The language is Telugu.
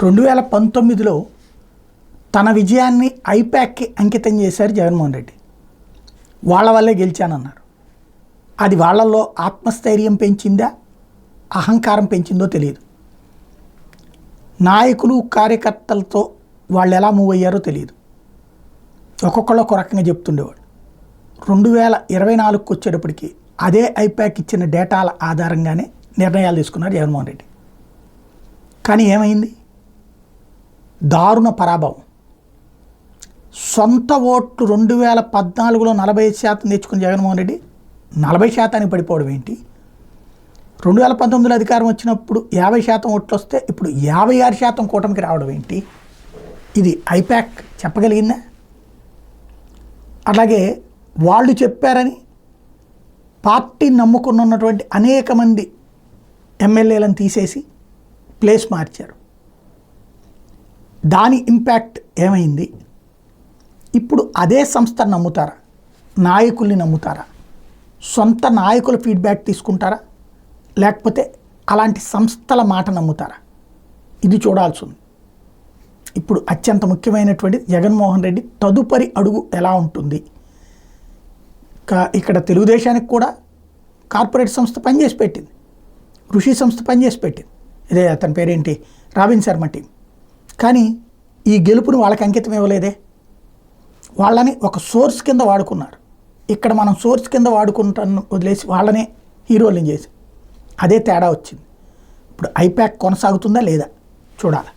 2019లో తన విజయాన్ని ఐపాక్కి అంకితం చేశారు జగన్మోహన్ రెడ్డి. వాళ్ళ వల్లే గెలిచానన్నారు. అది వాళ్ళల్లో ఆత్మస్థైర్యం పెంచిందా, అహంకారం పెంచిందో తెలియదు. నాయకులు కార్యకర్తలతో వాళ్ళు ఎలా మూవ్ అయ్యారో తెలియదు. ఒక్కొక్కళ్ళు ఒక రకంగా చెప్తుండేవాడు. 2024కి వచ్చేటప్పటికి అదే ఐపాక్ ఇచ్చిన డేటాల ఆధారంగానే నిర్ణయాలు తీసుకున్నారు జగన్మోహన్ రెడ్డి. కానీ ఏమైంది? దారుణ పరాభవం. సొంత ఓట్లు 2014లో 40% తెచ్చుకున్న జగన్మోహన్ రెడ్డి 40% పడిపోవడం ఏంటి? 2019లో అధికారం వచ్చినప్పుడు 50% ఓట్లు వస్తే ఇప్పుడు 56% కూటమికి రావడం ఏంటి? ఇది ఐపాక్ చెప్పగలిగిందా? అలాగే వాళ్ళు చెప్పారని పార్టీ నమ్ముకున్నటువంటి అనేక మంది ఎమ్మెల్యేలను తీసేసి ప్లేస్ మార్చారు. దాని ఇంపాక్ట్ ఏమైంది? ఇప్పుడు అదే సంస్థను నమ్ముతారా? నాయకుల్ని నమ్ముతారా? సొంత నాయకుల ఫీడ్బ్యాక్ తీసుకుంటారా? లేకపోతే అలాంటి సంస్థల మాట నమ్ముతారా? ఇది చూడాల్సి ఉంది. ఇప్పుడు అత్యంత ముఖ్యమైనటువంటి జగన్మోహన్ రెడ్డి తదుపరి అడుగు ఎలా ఉంటుంది? ఇక్కడ తెలుగుదేశానికి కూడా కార్పొరేట్ సంస్థ పనిచేసి పెట్టింది, ఋషి సంస్థ పనిచేసి పెట్టింది. ఇదే అతని పేరేంటి, రాబిన్ శర్మ టీం. కానీ ఈ గెలుపుని వాళ్ళకి అంకితం ఇవ్వలేదే. వాళ్ళని ఒక సోర్స్ కింద వాడుకున్నారు. ఇక్కడ మనం సోర్స్ కింద వాడుకుంటాను వదిలేసి వాళ్ళనే హీరోలని చేసి అదే తేడా వచ్చింది. ఇప్పుడు ఐపాక్ కొనసాగుతుందా లేదా చూడాలి.